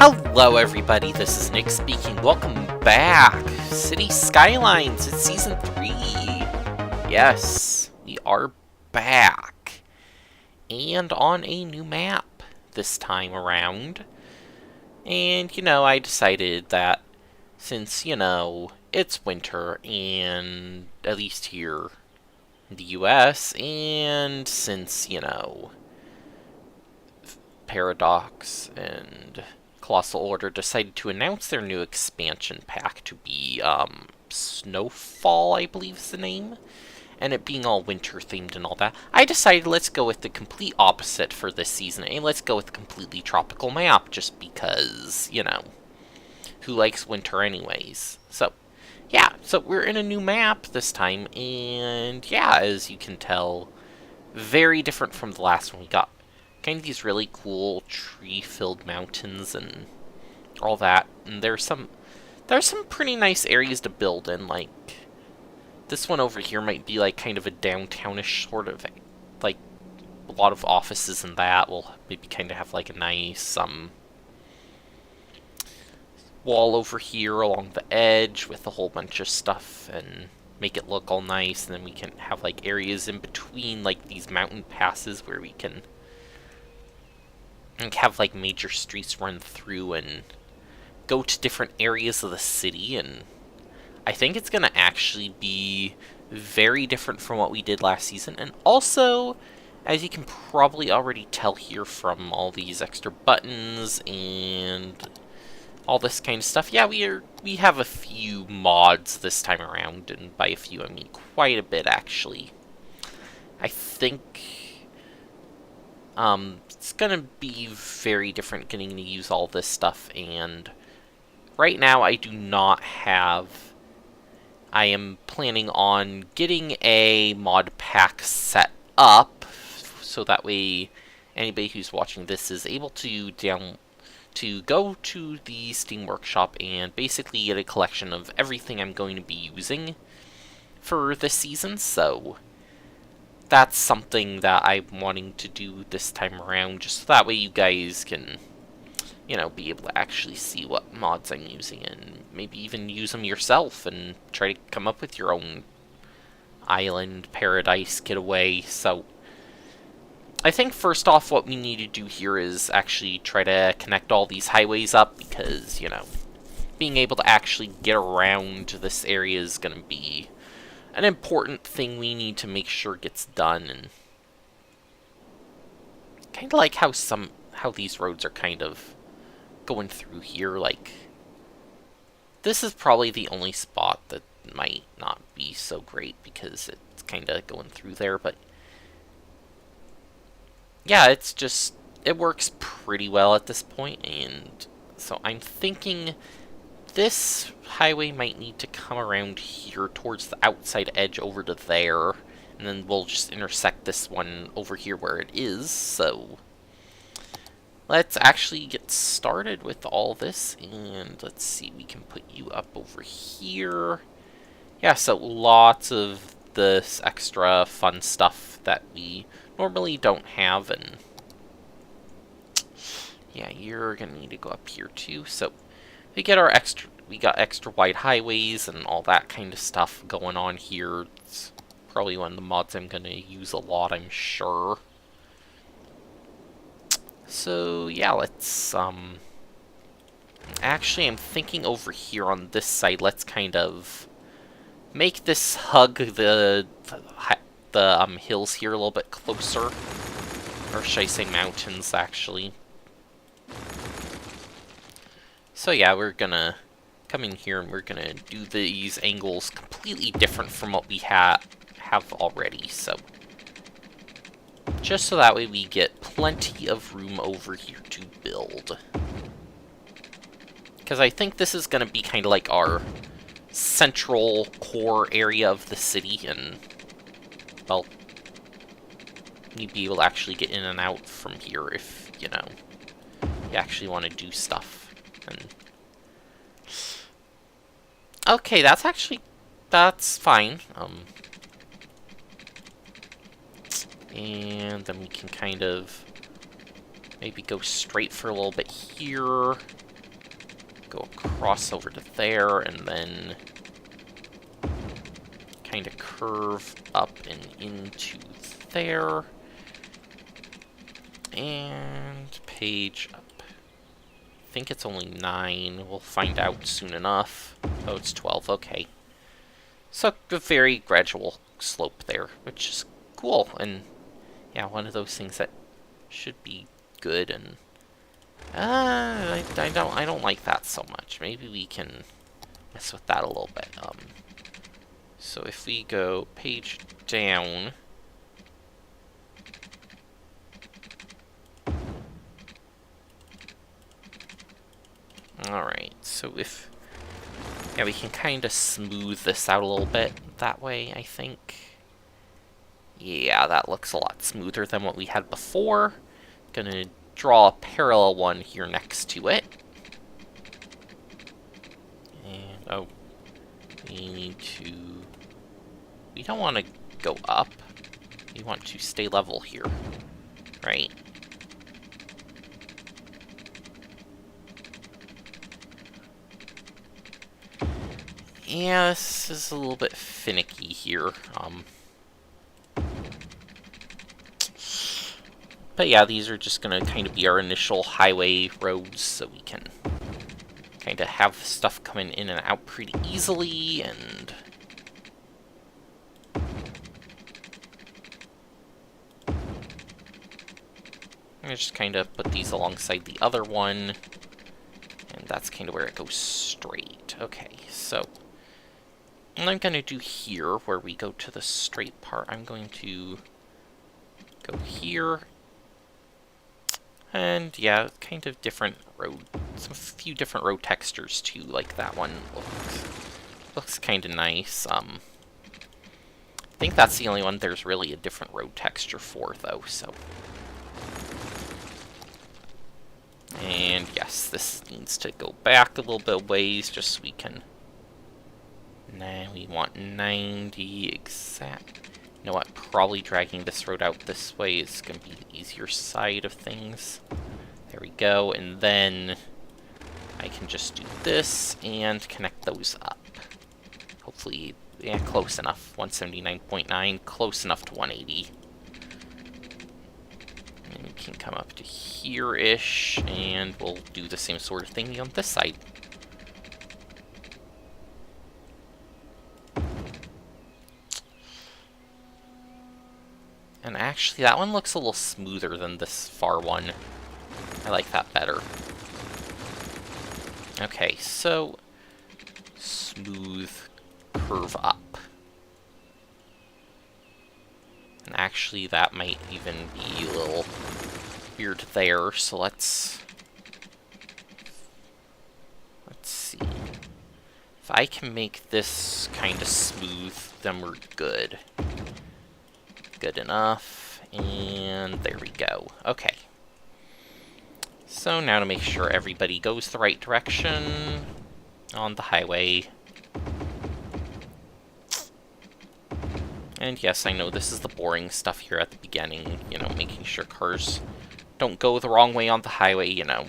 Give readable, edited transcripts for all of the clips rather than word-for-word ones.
Hello everybody, this is Nick speaking. Welcome back. City Skylines, it's Season 3. Yes, we are back. And on a new map this time around. And, I decided that since, it's winter, and at least here in the US, and since, Paradox and Colossal Order decided to announce their new expansion pack to be, Snowfall, I believe is the name, and it being all winter-themed and all that, I decided let's go with the complete opposite for this season, and let's go with a completely tropical map, just because, who likes winter anyways? So, yeah, so we're in a new map this time, and yeah, as you can tell, very different from the last one. We got kind of these really cool tree-filled mountains and all that. And there's some pretty nice areas to build in. Like this one over here might be like kind of a downtownish sort of, like a lot of offices and that will maybe kind of have like a nice wall over here along the edge with a whole bunch of stuff and make it look all nice. And then we can have like areas in between like these mountain passes where we can have like major streets run through and go to different areas of the city. And I think it's going to actually be very different from what we did last season. And also, as you can probably already tell here from all these extra buttons and all this kind of stuff, yeah, we have a few mods this time around, and by a few I mean quite a bit actually. I think it's gonna be very different getting to use all this stuff, and right now I do not have... I am planning on getting a mod pack set up, so that way anybody who's watching this is able to go to the Steam Workshop and basically get a collection of everything I'm going to be using for this season, so that's something that I'm wanting to do this time around, just so that way you guys can, be able to actually see what mods I'm using and maybe even use them yourself and try to come up with your own island, paradise, getaway. So I think first off what we need to do here is actually try to connect all these highways up, because, being able to actually get around this area is going to be an important thing we need to make sure gets done. And kind of like how these roads are kind of going through here. Like, this is probably the only spot that might not be so great because it's kind of going through there, but yeah, it works pretty well at this point. And so I'm thinking this highway might need to come around here towards the outside edge over to there, and then we'll just intersect this one over here where it is. So let's actually get started with all this, and let's see, we can put you up over here. Yeah, so lots of this extra fun stuff that we normally don't have, and yeah, you're gonna need to go up here too. So we got extra wide highways and all that kind of stuff going on here. It's probably one of the mods I'm gonna use a lot, I'm sure. So yeah, let's actually, I'm thinking over here on this side, let's kind of make this hug the hills here a little bit closer, or should I say mountains actually. So yeah, we're gonna come in here and we're gonna do these angles completely different from what we have already. So just so that way we get plenty of room over here to build, because I think this is gonna be kind of like our central core area of the city, and well, you'd be able to actually get in and out from here if, you actually want to do stuff. And okay, that's fine. And then we can kind of maybe go straight for a little bit here. go across over to there, and then kind of curve up and into there. And page up. I think it's only 9. We'll find out soon enough. Oh, it's 12. Okay. So, a very gradual slope there, which is cool. And, yeah, one of those things that should be good. And I don't like that so much. Maybe we can mess with that a little bit. So if we go page down. Alright, so if... yeah, we can kind of smooth this out a little bit that way, I think. Yeah, that looks a lot smoother than what we had before. Gonna draw a parallel one here next to it. And, oh, we need to... we don't want to go up. We want to stay level here, right? Yeah, this is a little bit finicky here. But yeah, these are just going to kind of be our initial highway roads, so we can kind of have stuff coming in and out pretty easily, and... I'm just kind of put these alongside the other one, and that's kind of where it goes straight. Okay, so... what I'm going to do here, where we go to the straight part, I'm going to go here. And yeah, kind of different road, a few different road textures too, like that one looks kind of nice. I think that's the only one there's really a different road texture for, though, so. And yes, this needs to go back a little bit of ways, just so we can... nah, we want 90 exact. You know what, probably dragging this road out this way is going to be the easier side of things. There we go, and then I can just do this and connect those up. Hopefully, yeah, close enough. 179.9, close enough to 180. And we can come up to here-ish, and we'll do the same sort of thing on this side. And actually, that one looks a little smoother than this far one. I like that better. Okay, so... smooth curve up. And actually, that might even be a little weird there, so let's see. If I can make this kind of smooth, then we're good. Good enough, and there we go. Okay. So now to make sure everybody goes the right direction on the highway. And yes, I know this is the boring stuff here at the beginning, you know, making sure cars don't go the wrong way on the highway, you know.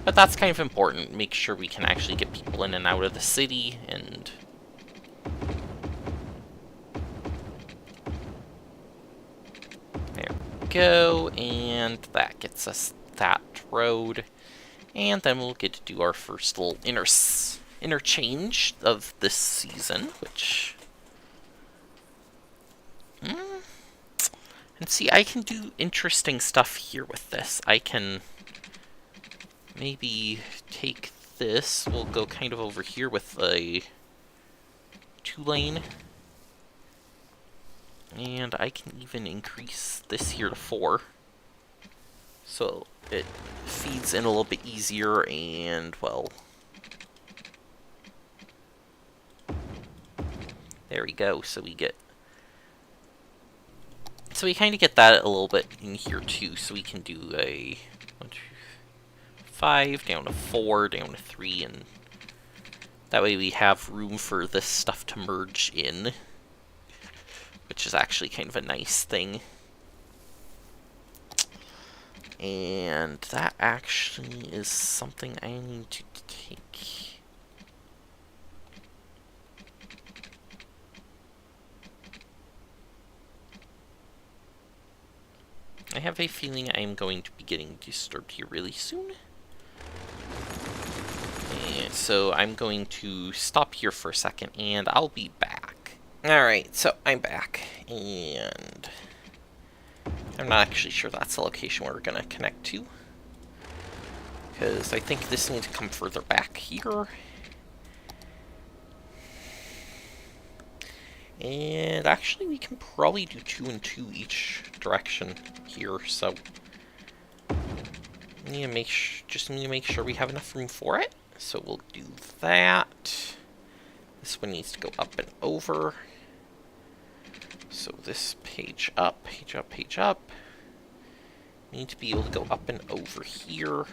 But that's kind of important, make sure we can actually get people in and out of the city, and... go, and that gets us that road, and then we'll get to do our first little interchange of this season, which and see, I can do interesting stuff here with this. I can maybe take this, we'll go kind of over here with a 2-lane. And I can even increase this here to 4. So it feeds in a little bit easier, and, well... there we go, so we get... so we kind of get that a little bit in here too, so we can do a 1, 2, 5, down to 4, down to 3, and that way we have room for this stuff to merge in. Which is actually kind of a nice thing. And that actually is something I need to take. I have a feeling I'm going to be getting disturbed here really soon. And so I'm going to stop here for a second, and I'll be back. Alright, so I'm back, and I'm not actually sure that's the location we're going to connect to, because I think this needs to come further back here. And actually, we can probably do 2 and 2 each direction here, so just need to make sure we have enough room for it. So we'll do that. This one needs to go up and over. So this page up, page up, page up. We need to be able to go up and over here.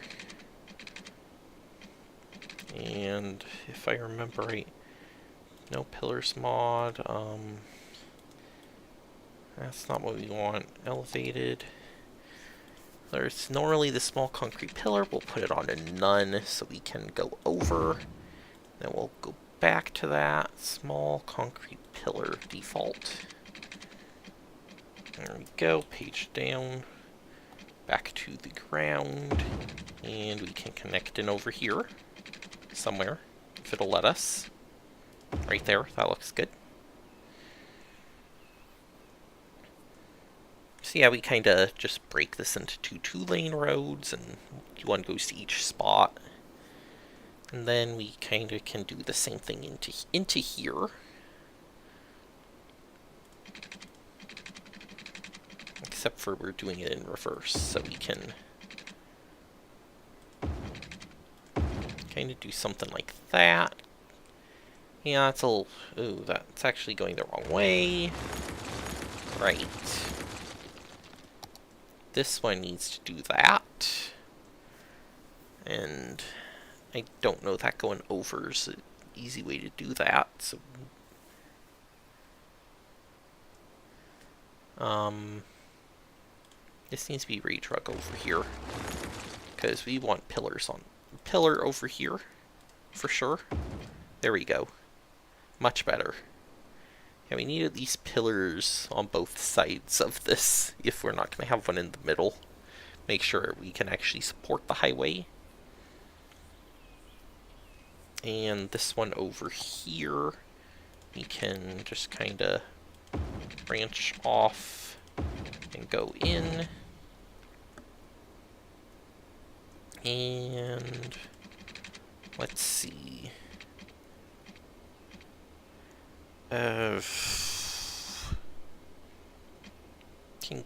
And if I remember right, no pillars mod. That's not what we want. Elevated. There's normally the small concrete pillar. We'll put it on to none so we can go over. Then we'll go back to that small concrete pillar default. There we go. Page down. Back to the ground. And we can connect in over here somewhere if it'll let us. Right there. That looks good. So yeah, we kind of just break this into 2 two-lane roads, and one goes to each spot. And then we kind of can do the same thing into here. Except for we're doing it in reverse, so we can kind of do something like that. Yeah, it's a little... Ooh, that's actually going the wrong way. Right. This one needs to do that. And I don't know that going over is an easy way to do that, so... This needs to be redrug over here. Because we want pillars on... Pillar over here, for sure. There we go. Much better. Yeah, we need at least pillars on both sides of this, if we're not going to have one in the middle. Make sure we can actually support the highway. And this one over here, we can just kind of branch off and go in. And let's see. Can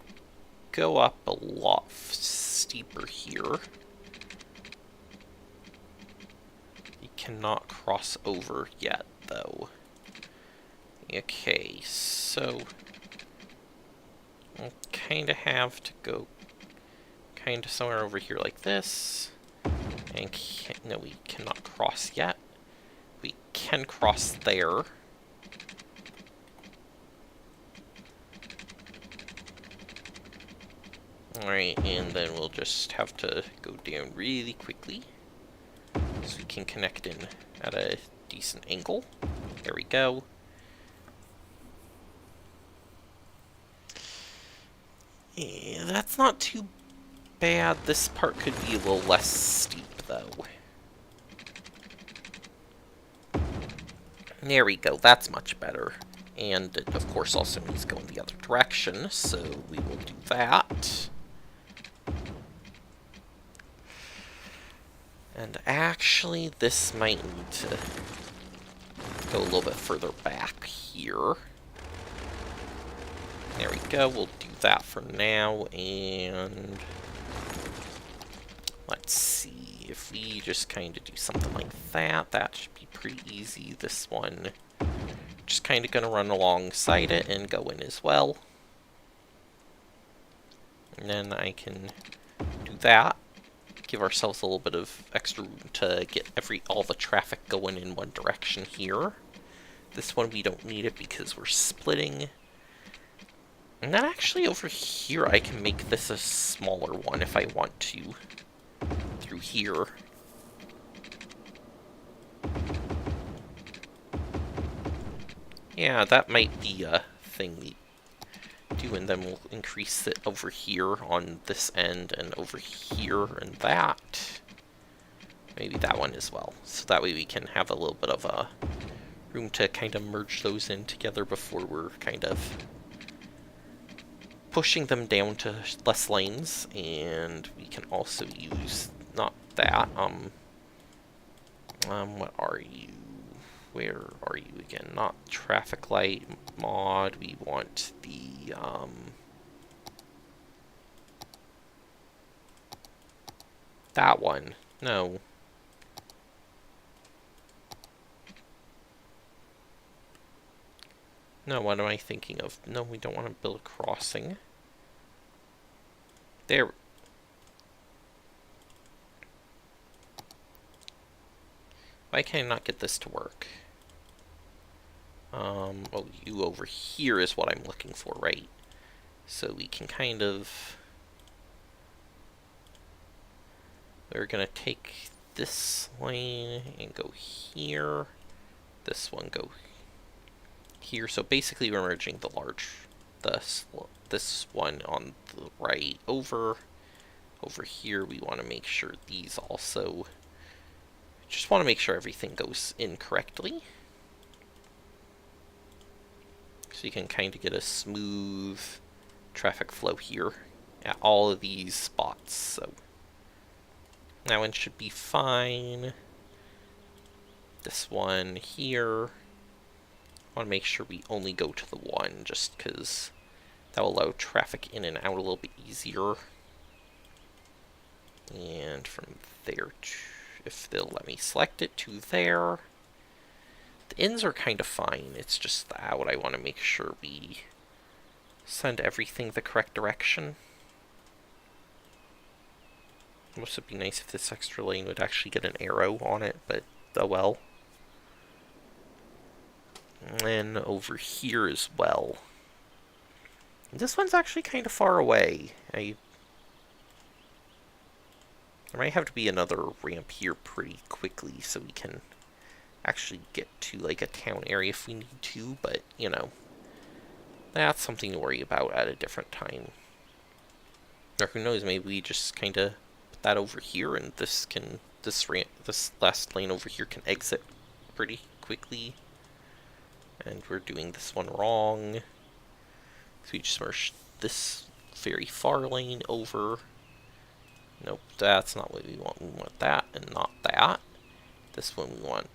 go up a lot steeper here. You cannot cross over yet, though. Okay, so I'll kind of have to go kind of somewhere over here like this. And no, we cannot cross yet. We can cross there. Alright, and then we'll just have to go down really quickly so we can connect in at a decent angle. There we go. Yeah, that's not too bad. This part could be a little less steep, though. There we go. That's much better. And it, of course, also needs to go in the other direction, so we will do that. And actually, this might need to go a little bit further back here. There we go. We'll do that for now, and let's see if we just kind of do something like that. That should be pretty easy. This one, just kind of going to run alongside it and go in as well. And then I can do that. Give ourselves a little bit of extra room to get all the traffic going in one direction here. This one we don't need it because we're splitting. And then actually over here, I can make this a smaller one if I want to. Through here. Yeah, that might be a thing we do, and then we'll increase it over here on this end and over here and that. Maybe that one as well. So that way we can have a little bit of a room to kind of merge those in together before we're kind of pushing them down to less lanes. And we can also use, not that, what are you? Where are you again? Not traffic light mod. We want the, that one. No. No, what am I thinking of? No, we don't want to build a crossing. There. Why can I not get this to work? Oh, you over here is what I'm looking for, right? So we can kind of... We're gonna take this lane and go here. This one go here. So basically we're merging the this one on the right over here. We want to make sure these also... Just want to make sure everything goes in correctly. So you can kind of get a smooth traffic flow here at all of these spots. So that one should be fine. This one here. I want to make sure we only go to the one, just because that will allow traffic in and out a little bit easier. And from there to, if they'll let me select it, to there. The ins are kind of fine, it's just the out I want to make sure we send everything the correct direction. It would be nice if this extra lane would actually get an arrow on it, but oh well. And then over here as well. This one's actually kind of far away. There might have to be another ramp here pretty quickly so we can actually get to like a town area if we need to, but you know, that's something to worry about at a different time. Or who knows, maybe we just kind of put that over here and this last lane over here can exit pretty quickly. And we're doing this one wrong. So we just merged this very far lane over. Nope, that's not what we want. We want that and not that. This one we want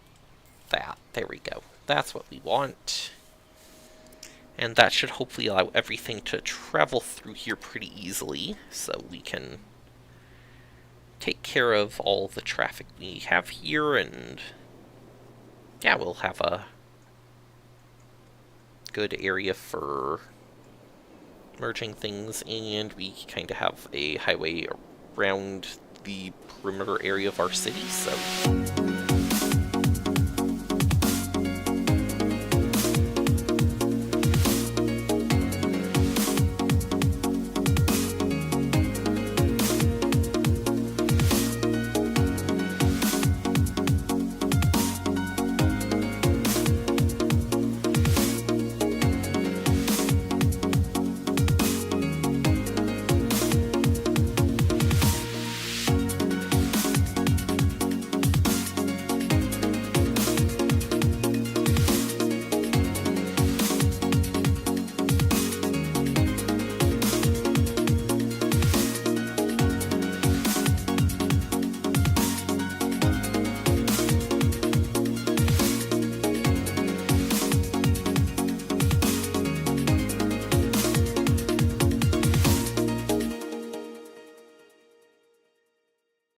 that. There we go. That's what we want. And that should hopefully allow everything to travel through here pretty easily, so we can take care of all the traffic we have here, and yeah, we'll have a good area for merging things, and we kind of have a highway around the perimeter area of our city, so